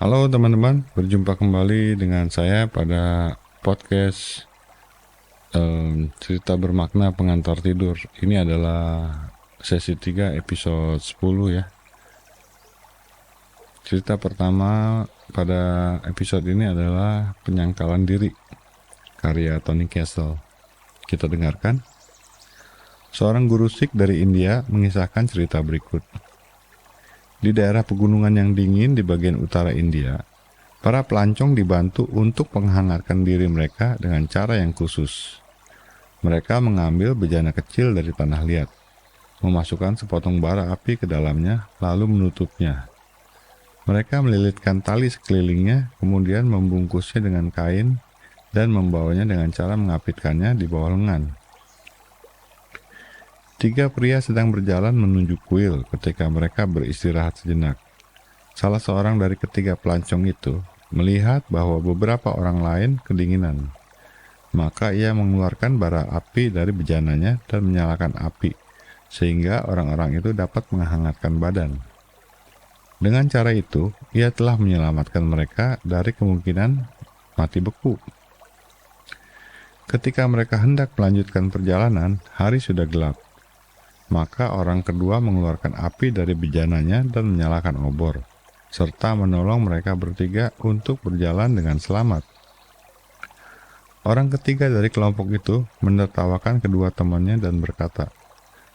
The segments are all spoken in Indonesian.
Halo teman-teman, berjumpa kembali dengan saya pada podcast cerita bermakna pengantar tidur. Ini adalah sesi 3 episode 10 ya. Cerita pertama pada episode ini adalah penyangkalan diri, karya Tony Castle. Kita dengarkan. Seorang guru Sikh dari India mengisahkan cerita berikut. Di daerah pegunungan yang dingin di bagian utara India, para pelancong dibantu untuk menghangatkan diri mereka dengan cara yang khusus. Mereka mengambil bejana kecil dari tanah liat, memasukkan sepotong bara api ke dalamnya, lalu menutupnya. Mereka melilitkan tali sekelilingnya, kemudian membungkusnya dengan kain dan membawanya dengan cara mengapitkannya di bawah lengan. 3 pria sedang berjalan menuju kuil ketika mereka beristirahat sejenak. Salah seorang dari ketiga pelancong itu melihat bahwa beberapa orang lain kedinginan. Maka ia mengeluarkan bara api dari bejananya dan menyalakan api, sehingga orang-orang itu dapat menghangatkan badan. Dengan cara itu, ia telah menyelamatkan mereka dari kemungkinan mati beku. Ketika mereka hendak melanjutkan perjalanan, hari sudah gelap. Maka orang kedua mengeluarkan api dari bejananya dan menyalakan obor, serta menolong mereka bertiga untuk berjalan dengan selamat. Orang ketiga dari kelompok itu menertawakan kedua temannya dan berkata,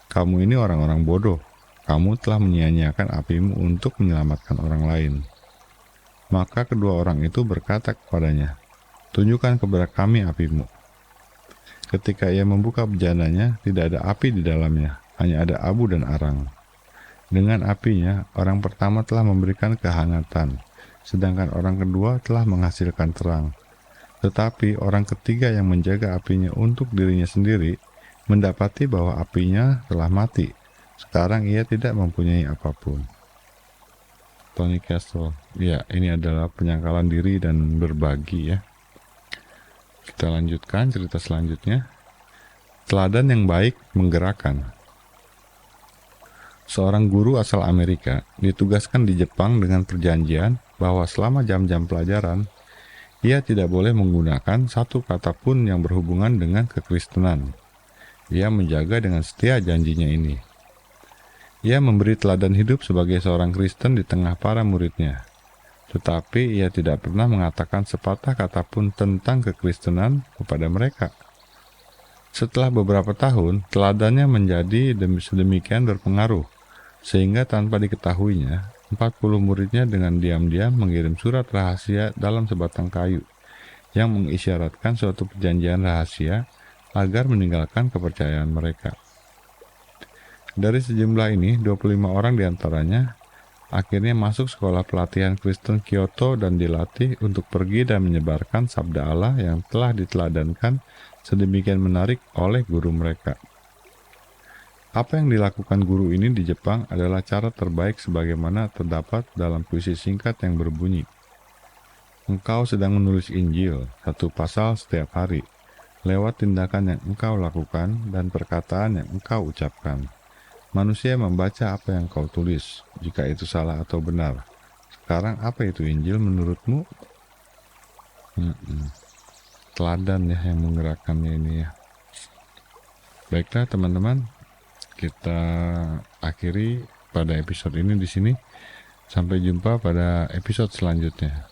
"Kamu ini orang-orang bodoh. Kamu telah menyia-nyiakan apimu untuk menyelamatkan orang lain." Maka kedua orang itu berkata kepadanya, "Tunjukkan kepada kami apimu." Ketika ia membuka bejananya, tidak ada api di dalamnya, hanya ada abu dan arang. Dengan apinya, orang pertama telah memberikan kehangatan, sedangkan orang kedua telah menghasilkan terang. Tetapi orang ketiga yang menjaga apinya untuk dirinya sendiri mendapati bahwa apinya telah mati. Sekarang ia tidak mempunyai apapun. Tony Castle. Ya, ini adalah penyangkalan diri dan berbagi ya. Kita lanjutkan cerita selanjutnya. Teladan yang baik menggerakkan. Seorang guru asal Amerika ditugaskan di Jepang dengan perjanjian bahwa selama jam-jam pelajaran, ia tidak boleh menggunakan satu kata pun yang berhubungan dengan kekristenan. Ia menjaga dengan setia janjinya ini. Ia memberi teladan hidup sebagai seorang Kristen di tengah para muridnya. Tetapi ia tidak pernah mengatakan sepatah kata pun tentang kekristenan kepada mereka. Setelah beberapa tahun, teladannya menjadi sedemikian berpengaruh, sehingga tanpa diketahuinya, 40 muridnya dengan diam-diam mengirim surat rahasia dalam sebatang kayu yang mengisyaratkan suatu perjanjian rahasia agar meninggalkan kepercayaan mereka. Dari sejumlah ini, 25 orang diantaranya akhirnya masuk sekolah pelatihan Kristen Kyoto dan dilatih untuk pergi dan menyebarkan sabda Allah yang telah diteladankan sedemikian menarik oleh guru mereka. Apa yang dilakukan guru ini di Jepang adalah cara terbaik sebagaimana terdapat dalam puisi singkat yang berbunyi, "Engkau sedang menulis Injil, satu pasal setiap hari, lewat tindakan yang engkau lakukan dan perkataan yang engkau ucapkan. Manusia membaca apa yang kau tulis, jika itu salah atau benar. Sekarang apa itu Injil menurutmu?" Teladan ya yang menggerakkannya ini ya. Baiklah teman-teman, kita akhiri pada episode ini di sini. Sampai jumpa pada episode selanjutnya.